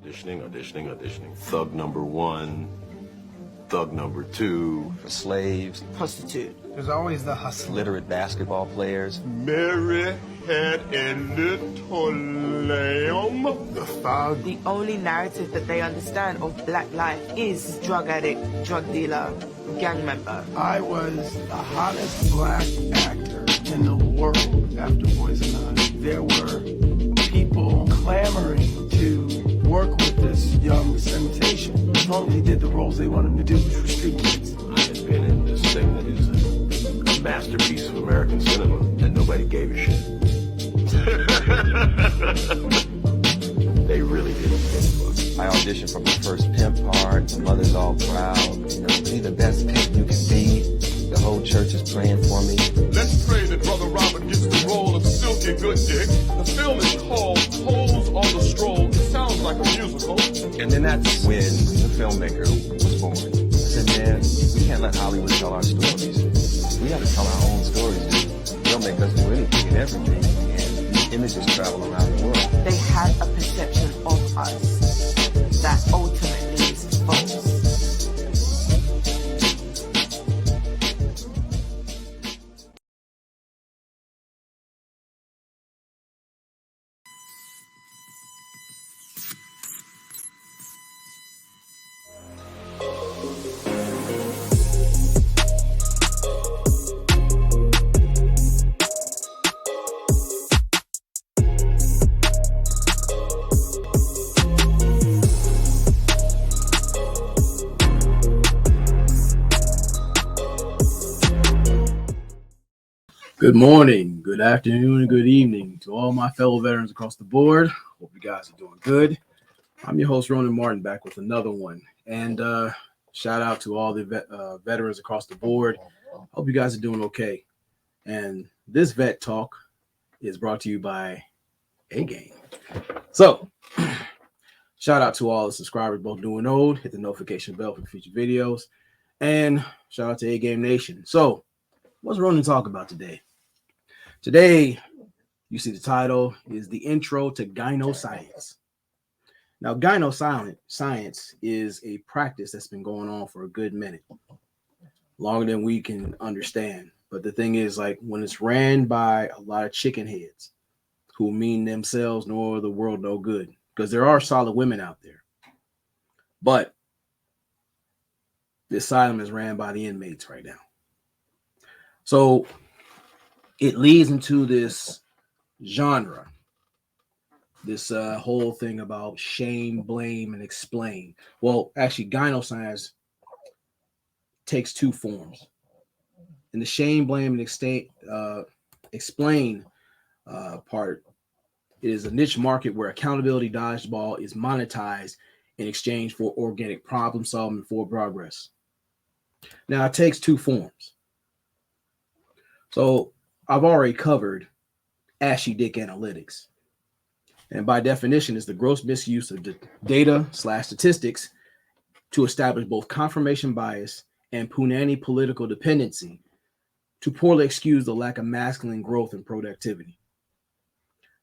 Auditioning. Thug number one, thug number two. For slaves. Prostitute. There's always the hustle. Literate basketball players. Mary had a little lamb. The thug. The only narrative that they understand of black life is drug addict, drug dealer, gang member. I was the hottest black actor in the world after Boys and I. There were people clamoring to work with this young sensation as long as he did the roles they wanted him to do, which were street kids. I had been in this thing that is a masterpiece of American cinema, and nobody gave a shit. They really didn't give a fuck. I auditioned for my first pimp part. My mother's all proud. You know, be the best pimp you can be. The whole church is praying for me. Let's pray that Brother Robert gets the role of Silky Good Dick. The film is called Holes on the Stroll. It sounds like a musical. And then that's when the filmmaker was born. I said, man, we can't let Hollywood tell our stories. We got to tell our own stories. They'll make us do anything and everything. And these images travel around the world. They had a perception of us that ultimately is false. Good morning, good afternoon, and good evening to all my fellow veterans across the board. Hope you guys are doing good. I'm your host, Ronin Martin, back with another one. And shout out to all the veterans across the board. Hope you guys are doing okay. And this Vet Talk is brought to you by A-Game. So, shout out to all the subscribers, both new and old. Hit the notification bell for future videos. And shout out to A-Game Nation. So, what's Ronin talk about today? Today, you see the title is the intro to GynoScience. Now, GynoScience is a practice that's been going on for a good minute, longer than we can understand. But the thing is, like, when it's ran by a lot of chicken heads who mean themselves nor the world no good, because there are solid women out there. But the asylum is ran by the inmates right now. So it leads into this genre, this whole thing about shame, blame, and explain. Well, actually, GynoScience takes two forms. In the shame, blame, and explain part, it is a niche market where accountability dodgeball is monetized in exchange for organic problem solving for progress. Now, it takes two forms. So I've already covered ashy dick analytics. And by definition, is the gross misuse of data/statistics to establish both confirmation bias and punani political dependency to poorly excuse the lack of masculine growth and productivity.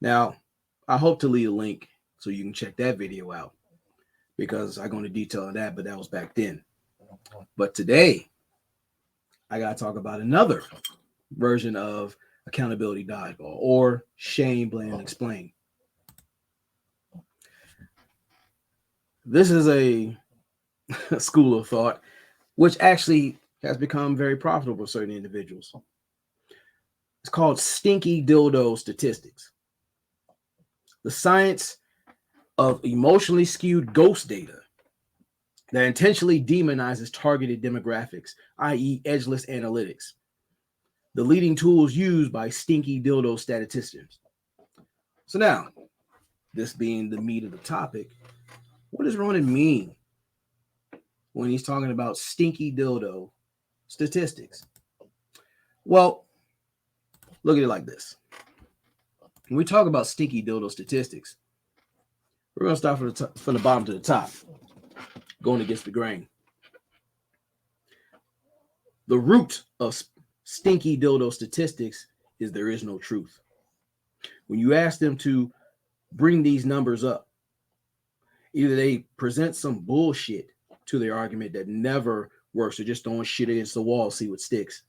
Now, I hope to leave a link so you can check that video out because I go into detail on that, but that was back then. But today, I got to talk about another version of accountability dodgeball or shame, blame, and explain. This is a school of thought which actually has become very profitable for certain individuals. It's called stinky dildo statistics. The science of emotionally skewed ghost data that intentionally demonizes targeted demographics, i.e. edgeless analytics. The leading tools used by stinky dildo statisticians. So now, this being the meat of the topic, what does Ronin mean when he's talking about stinky dildo statistics? Well, look at it like this. When we talk about stinky dildo statistics, we're going to start from the bottom to the top, going against the grain. The root of stinky dildo statistics is there is no truth. When you ask them to bring these numbers up, Either they present some bullshit to their argument that never works. They're just throwing shit against the wall, see what sticks.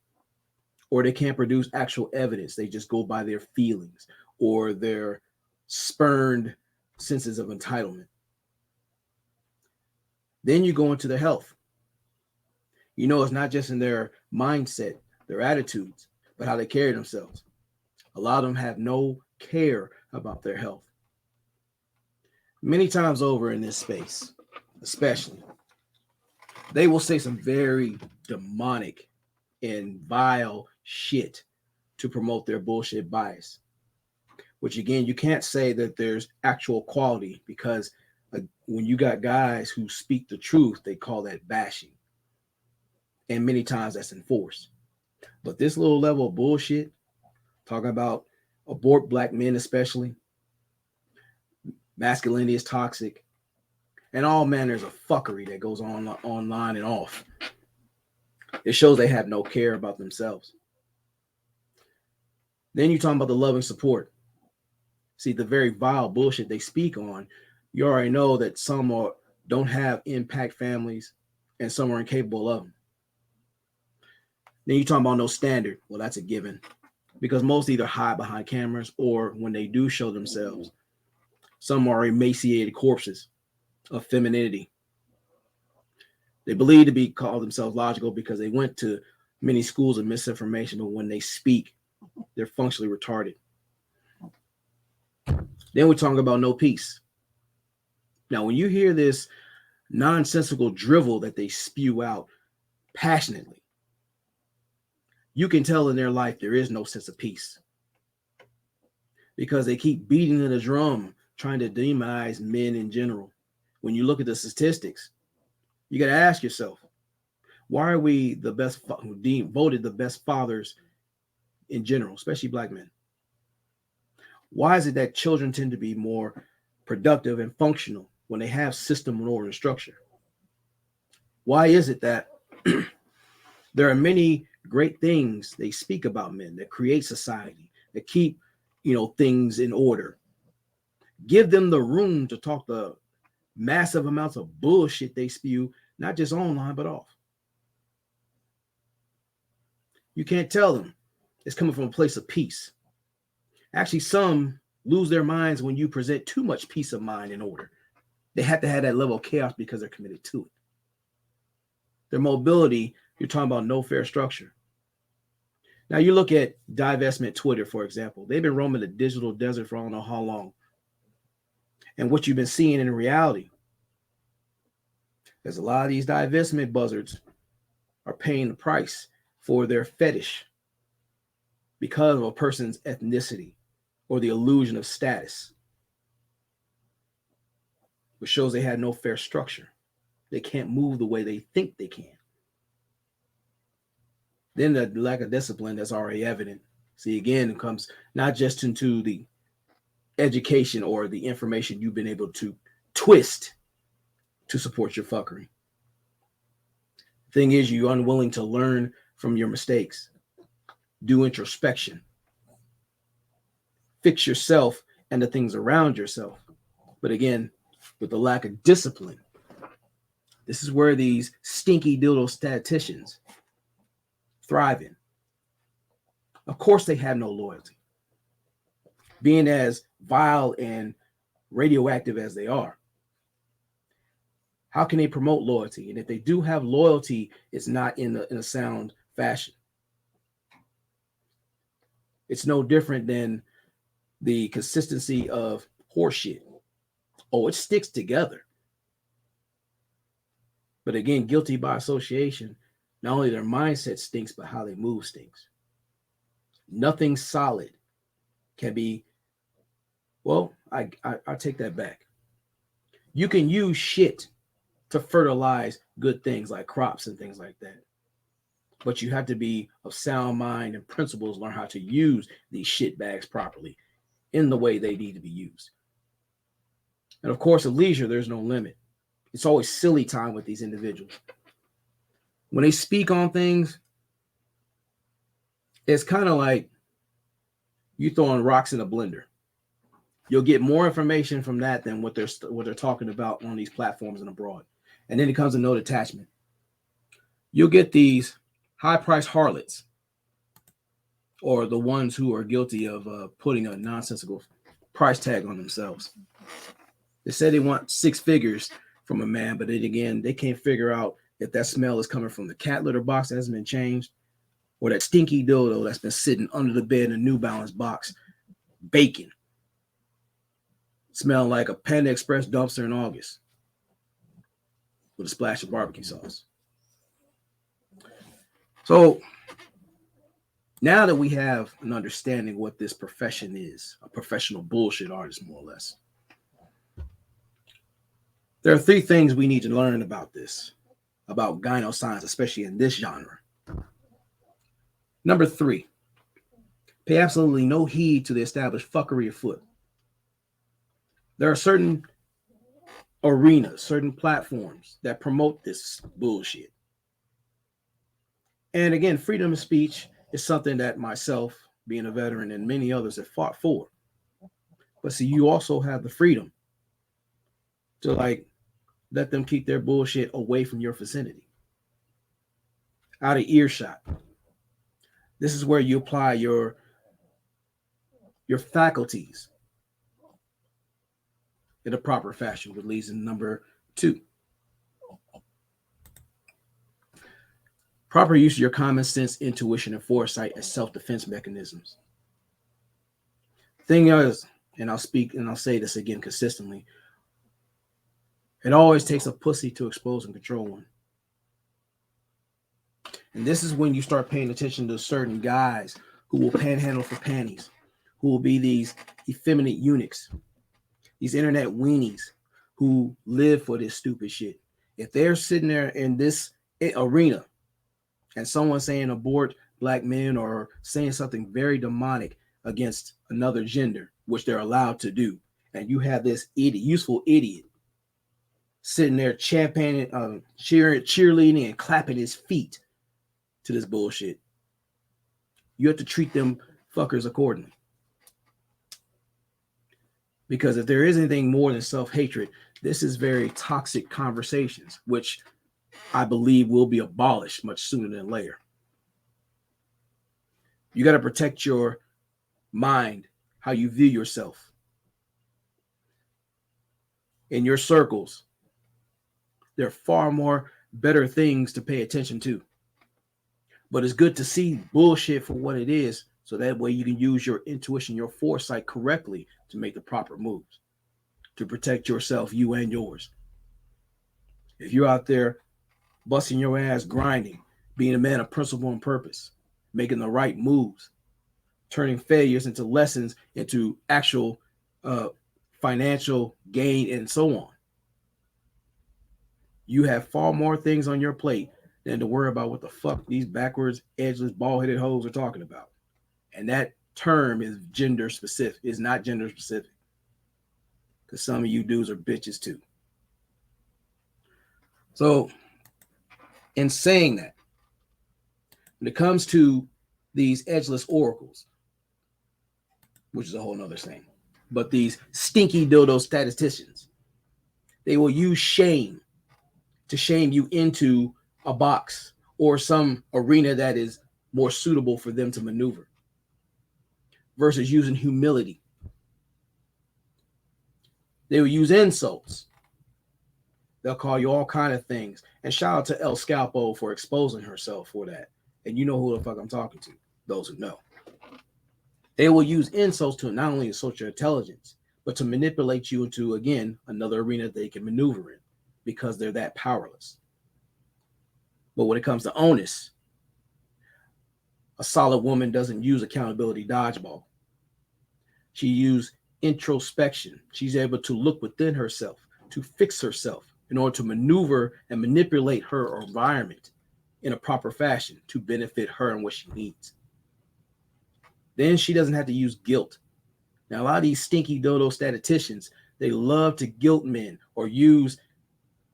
Or they can't produce actual evidence. They just go by their feelings or their spurned senses of entitlement. Then you go into their health. You know, it's not just in their mindset, their attitudes, but how they carry themselves. A lot of them have no care about their health. Many times over in this space, especially, they will say some very demonic and vile shit to promote their bullshit bias. Which again, you can't say that there's actual quality, because when you got guys who speak the truth, they call that bashing. And many times that's enforced. But this little level of bullshit, talking about abort black men especially, masculinity is toxic, and all manners of fuckery that goes on online and off. It shows they have no care about themselves. Then you're talking about the loving support. See, the very vile bullshit they speak on, you already know that some don't have impact families and some are incapable of them. Then you're talking about no standard. Well, that's a given, because most either hide behind cameras, or when they do show themselves, some are emaciated corpses of femininity. They believe to be called themselves logical because they went to many schools of misinformation, but when they speak, they're functionally retarded. Then we're talking about no peace. Now, when you hear this nonsensical drivel that they spew out passionately, you can tell in their life there is no sense of peace, because they keep beating the drum, trying to demonize men in general. When you look at the statistics, you got to ask yourself, why are we the best, voted the best fathers in general, especially black men? Why is it that children tend to be more productive and functional when they have system and order and structure? Why is it that there are many great things they speak about men that create society, that keep, things in order? Give them the room to talk the massive amounts of bullshit they spew, not just online, but off. You can't tell them it's coming from a place of peace. Actually, some lose their minds when you present too much peace of mind and order. They have to have that level of chaos because they're committed to it. Their mobility, you're talking about no fair structure. Now you look at divestment Twitter, for example. They've been roaming the digital desert for I don't know how long. And what you've been seeing in reality, there's a lot of these divestment buzzards are paying the price for their fetish because of a person's ethnicity or the illusion of status, which shows they had no fair structure. They can't move the way they think they can. Then the lack of discipline that's already evident. See, again, it comes not just into the education or the information you've been able to twist to support your fuckery. Thing is, you're unwilling to learn from your mistakes, do introspection, fix yourself and the things around yourself. But again, with the lack of discipline, this is where these stinky dildo statisticians thrive in. Of course, they have no loyalty. Being as vile and radioactive as they are, how can they promote loyalty? And if they do have loyalty, it's not in a sound fashion. It's no different than the consistency of horseshit. Oh, it sticks together. But again, guilty by association, not only their mindset stinks, but how they move stinks. Nothing solid can be, well, I take that back. You can use shit to fertilize good things like crops and things like that. But you have to be of sound mind and principles, learn how to use these shit bags properly in the way they need to be used. And of course, at leisure, there's no limit. It's always silly time with these individuals. When they speak on things, it's kind of like you throwing rocks in a blender. You'll get more information from that than what they're talking about on these platforms and abroad. And then it comes to no detachment. You'll get these high-priced harlots, or the ones who are guilty of putting a nonsensical price tag on themselves. They say they want 6 figures from a man, but then again, they can't figure out if that smell is coming from the cat litter box that hasn't been changed, or that stinky dildo that's been sitting under the bed in a New Balance box, baking, smelling like a Panda Express dumpster in August with a splash of barbecue sauce. So now that we have an understanding what this profession is, a professional bullshit artist, more or less, there are 3 things we need to learn about this, about GynoScience, especially in this genre. Number 3, pay absolutely no heed to the established fuckery afoot. There are certain arenas, certain platforms that promote this bullshit. And again, freedom of speech is something that myself, being a veteran, and many others have fought for. But see, you also have the freedom to let them keep their bullshit away from your vicinity, out of earshot. This is where you apply your faculties in a proper fashion, which leads to number 2. Proper use of your common sense, intuition, and foresight as self-defense mechanisms. Thing is, and I'll say this again consistently, it always takes a pussy to expose and control one. And this is when you start paying attention to certain guys who will panhandle for panties, who will be these effeminate eunuchs, these internet weenies who live for this stupid shit. If they're sitting there in this arena and someone saying abort black men or saying something very demonic against another gender, which they're allowed to do, and you have this useful idiot sitting there championing, cheerleading and clapping his feet to this bullshit, you have to treat them fuckers accordingly. Because if there is anything more than self-hatred, this is very toxic conversations, which I believe will be abolished much sooner than later. You got to protect your mind, how you view yourself. In your circles, there are far more better things to pay attention to. But it's good to see bullshit for what it is, so that way you can use your intuition, your foresight correctly to make the proper moves, to protect yourself, you and yours. If you're out there busting your ass, grinding, being a man of principle and purpose, making the right moves, turning failures into lessons, into actual financial gain, and so on, you have far more things on your plate than to worry about what the fuck these backwards, edgeless, bald-headed hoes are talking about. And that term is gender specific. It's not gender specific. Because some of you dudes are bitches too. So, in saying that, when it comes to these edgeless oracles, which is a whole nother thing, but these stinky dildo statisticians, they will use shame to shame you into a box or some arena that is more suitable for them to maneuver, versus using humility. They will use insults. They'll call you all kind of things. And shout out to El Scalpo for exposing herself for that. And you know who the fuck I'm talking to, those who know. They will use insults to not only insult your intelligence, but to manipulate you into, again, another arena they can maneuver in, because they're that powerless. But when it comes to onus, a solid woman doesn't use accountability dodgeball. She uses introspection. She's able to look within herself, to fix herself in order to maneuver and manipulate her environment in a proper fashion to benefit her and what she needs. Then she doesn't have to use guilt. Now, a lot of these stinky dodo statisticians, they love to guilt men or use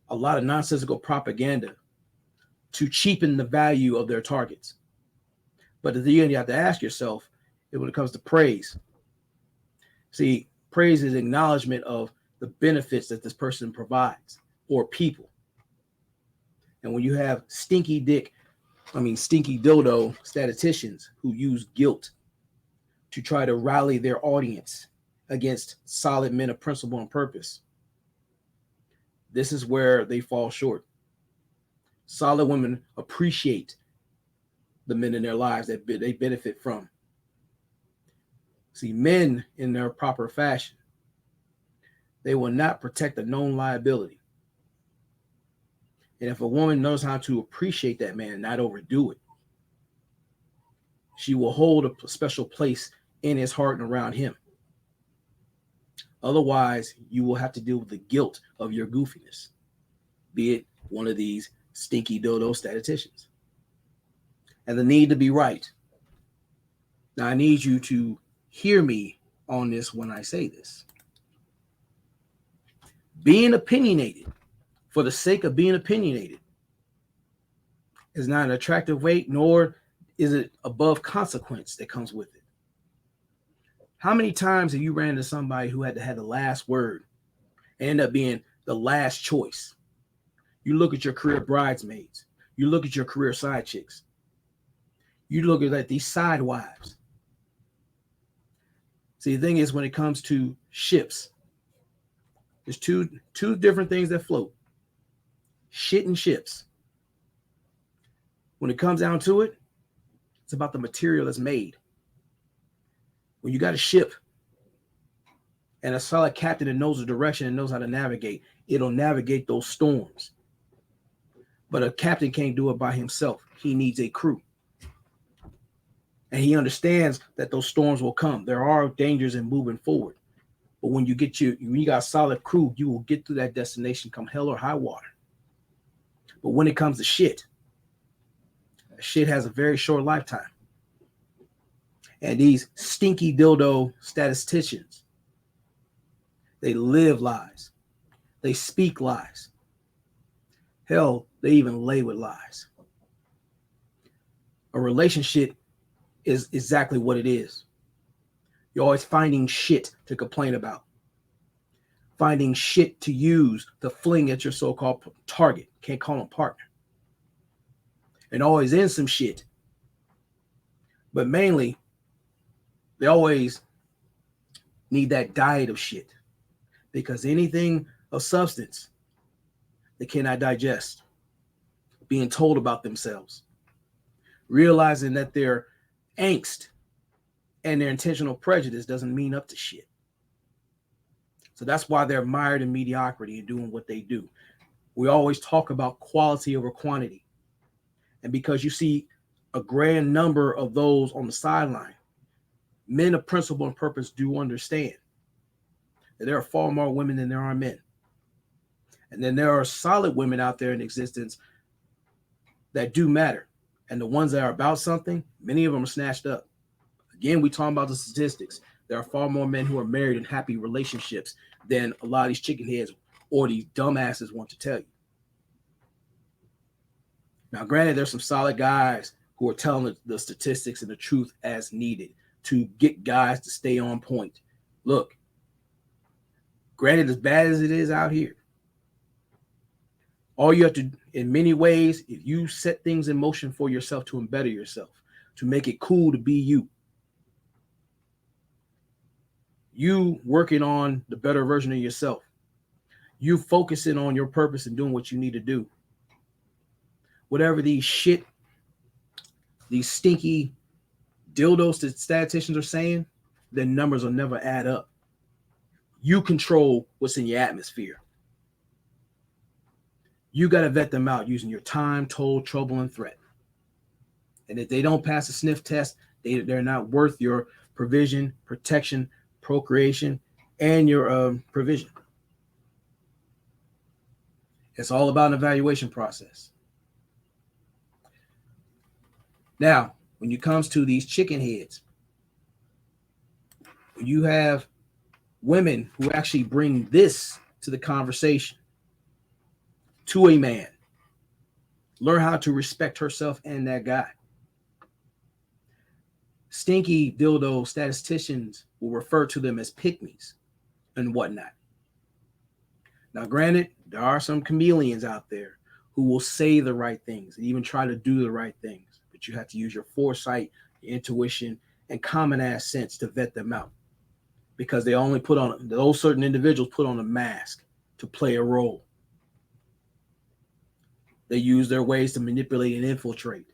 a lot of nonsensical propaganda to cheapen the value of their targets. But at the end, you have to ask yourself, when it comes to praise, see, praise is acknowledgement of the benefits that this person provides or people. And when you have stinky dildo statisticians who use guilt to try to rally their audience against solid men of principle and purpose, this is where they fall short. Solid women appreciate the men in their lives that they benefit from. See, men in their proper fashion, they will not protect a known liability. And if a woman knows how to appreciate that man, not overdo it, she will hold a special place in his heart and around him. Otherwise, you will have to deal with the guilt of your goofiness, be it one of these stinky dildo statisticians. And the need to be right. Now, I need you to hear me on this when I say this. Being opinionated for the sake of being opinionated is not an attractive weight, nor is it above consequence that comes with it. How many times have you ran into somebody who had to have the last word and end up being the last choice? You look at your career bridesmaids. You look at your career side chicks. You look at these side wives. See, the thing is, when it comes to ships, there's two different things that float. Shit and ships. When it comes down to it, it's about the material that's made. When you got a ship and a solid captain that knows the direction and knows how to navigate, it'll navigate those storms. But a captain can't do it by himself. He needs a crew. And he understands that those storms will come. There are dangers in moving forward. But when you got a solid crew, you will get to that destination come hell or high water. But when it comes to shit has a very short lifetime. And these stinky dildo statisticians, they live lies. They speak lies. Hell, they even lay with lies. A relationship is exactly what it is. You're always finding shit to complain about. Finding shit to use to fling at your so-called target. Can't call them partner. And always in some shit. But mainly, they always need that diet of shit. Because anything of substance, they cannot digest. Being told about themselves. Realizing that their angst and their intentional prejudice doesn't mean up to shit. So that's why they're mired in mediocrity and doing what they do. We always talk about quality over quantity. And because you see a grand number of those on the sideline, men of principle and purpose do understand that there are far more women than there are men. And then there are solid women out there in existence that do matter. And the ones that are about something, many of them are snatched up. Again, we talk about the statistics. There are far more men who are married in happy relationships than a lot of these chicken heads or these dumbasses want to tell you. Now, granted, there's some solid guys who are telling the statistics and the truth as needed to get guys to stay on point. Look, granted, as bad as it is out here, all you have to, in many ways, if you set things in motion for yourself to better yourself, to make it cool to be you, you working on the better version of yourself, you focusing on your purpose and doing what you need to do. Whatever these stinky dildos that statisticians are saying, their numbers will never add up. You control what's in your atmosphere. You got to vet them out using your time, toll, trouble, and threat. And if they don't pass the sniff test, they're not worth your provision, protection, procreation, and your provision. It's all about an evaluation process. Now, when it comes to these chicken heads, you have women who actually bring this to the conversation, to a man. Learn how to respect herself and that guy. Stinky dildo statisticians will refer to them as pygmies. and whatnot. Now, granted, there are some chameleons out there who will say the right things and even try to do the right things, but you have to use your foresight, your intuition, and common ass sense to vet them out, because they only put on, those certain individuals put on a mask to play a role. They use their ways to manipulate and infiltrate.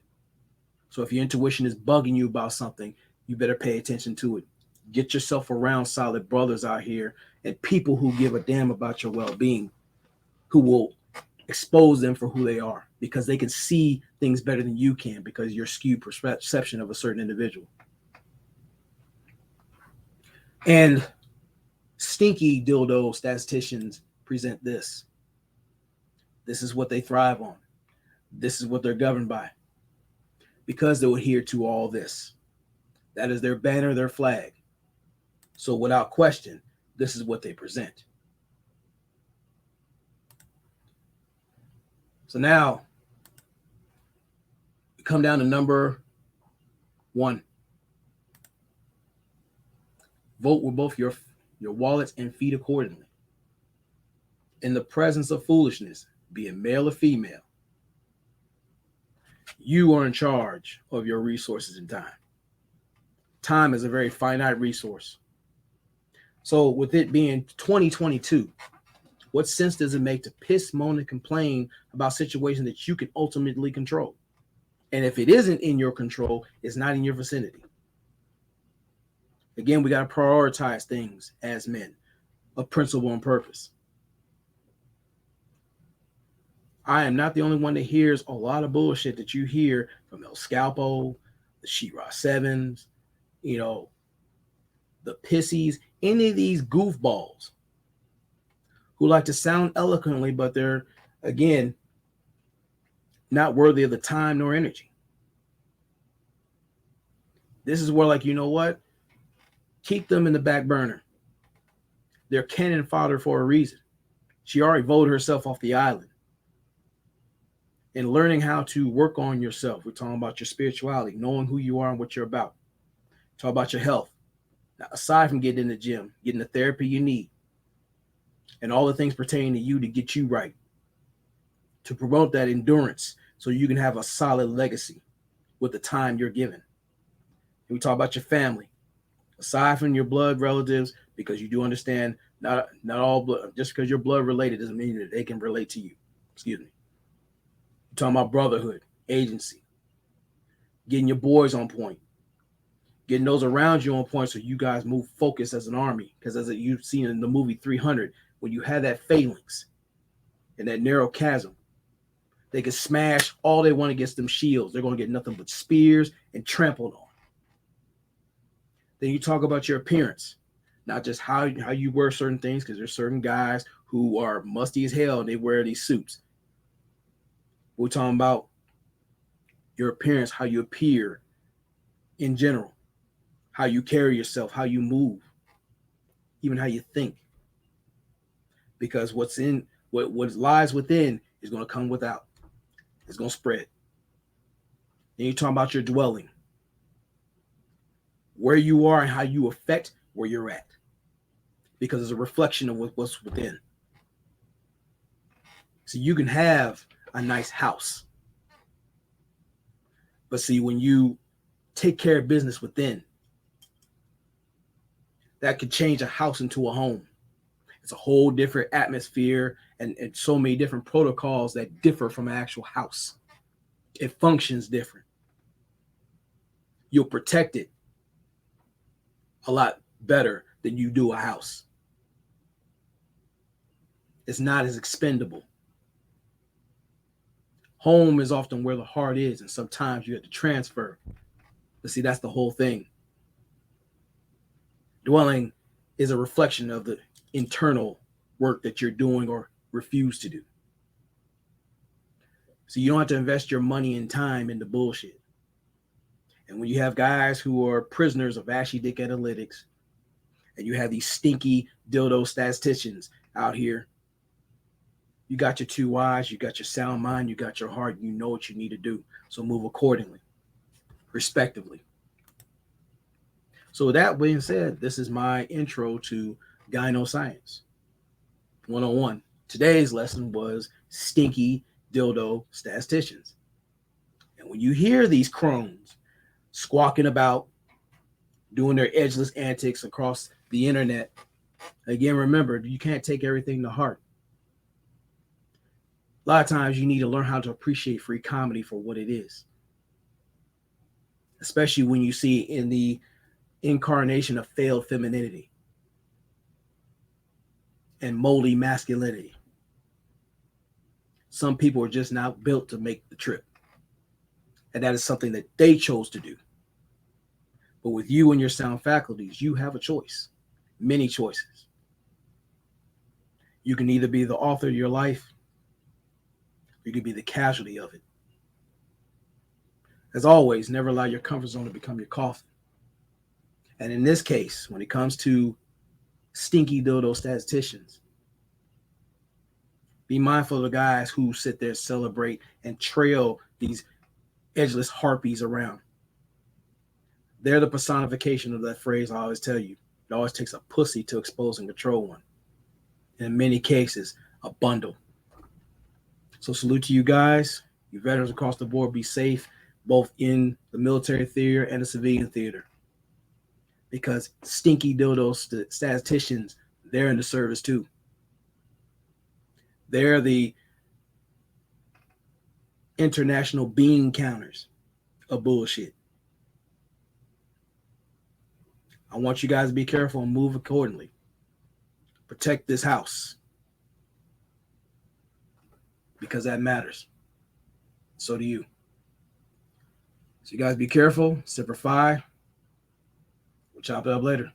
So if your intuition is bugging you about something, you better pay attention to it. Get yourself around solid brothers out here and people who give a damn about your well-being, who will expose them for who they are, because they can see things better than you can because your skewed perception of a certain individual. And stinky dildo statisticians present this. This is what they thrive on. This is what they're governed by, because they'll adhere to all this. That is their banner, their flag. So without question, this is what they present. So now we come down to number 1. Vote with both your wallets and feet accordingly. In the presence of foolishness, be it male or female, you are in charge of your resources and time. Time is a very finite resource. So with it being 2022, what sense does it make to piss, moan, and complain about situations that you can ultimately control? And if it isn't in your control, it's not in your vicinity. Again, we got to prioritize things as men of principle and purpose. I am not the only one that hears a lot of bullshit that you hear from El Scalpo, the She-Ra 7s, the Pissies, any of these goofballs who like to sound eloquently, but they're, again, not worthy of the time nor energy. This is where, like, you know what? Keep them in the back burner. They're cannon fodder for a reason. She already voted herself off the island. And learning how to work on yourself. We're talking about your spirituality, knowing who you are and what you're about. Talk about your health. Now, aside from getting in the gym, getting the therapy you need, and all the things pertaining to you to get you right, to promote that endurance so you can have a solid legacy with the time you're given. And we talk about your family. Aside from your blood relatives, because you do understand not all blood, just because you're blood related doesn't mean that they can relate to you. Excuse me. You're talking about brotherhood, agency, getting your boys on point, getting those around you on point so you guys move focused as an army. Because as you've seen in the movie 300, when you have that phalanx and that narrow chasm, they can smash all they want against them shields. They're going to get nothing but spears and trampled on. Then you talk about your appearance, not just how you wear certain things, because there's certain guys who are musty as hell and they wear these suits. We're talking about your appearance, how you appear in general, how you carry yourself, how you move, even how you think. Because what lies within is going to come without. It's going to spread. Then you're talking about your dwelling, where you are and how you affect where you're at, because it's a reflection of what's within. So you can have a nice house, but see, when you take care of business within, that could change a house into a home. It's a whole different atmosphere and so many different protocols that differ from an actual house. It functions different. You'll protect it a lot better than you do a house. It's not as expendable. Home is often where the heart is, and sometimes you have to transfer. But see, that's the whole thing. Dwelling is a reflection of the internal work that you're doing or refuse to do. So you don't have to invest your money and time into bullshit. And when you have guys who are prisoners of ashy dick analytics, and you have these stinky dildo statisticians out here, you got your 2 eyes, you got your sound mind, you got your heart, you know what you need to do. So move accordingly, respectively. So with that being said, this is my intro to GynoScience 101. Today's lesson was stinky dildo statisticians. And when you hear these crones squawking about doing their edgeless antics across the internet, again, remember, you can't take everything to heart. A lot of times you need to learn how to appreciate free comedy for what it is, especially when you see in the incarnation of failed femininity and moldy masculinity. Some people are just not built to make the trip, and that is something that they chose to do. But with you and your sound faculties, you have a choice, many choices. You can either be the author of your life, or you can be the casualty of it. As always, never allow your comfort zone to become your coffin. And in this case, when it comes to stinky dildo statisticians, be mindful of the guys who sit there, celebrate, and trail these edgeless harpies around. They're the personification of that phrase I always tell you. It always takes a pussy to expose and control one. And in many cases, a bundle. So salute to you guys. You veterans across the board, be safe, both in the military theater and the civilian theater. Because stinky dildo statisticians, they're in the service too. They're the international bean counters of bullshit. I want you guys to be careful and move accordingly. Protect this house, because that matters. So do you. So you guys be careful. Semper Fi. We'll chop it up later.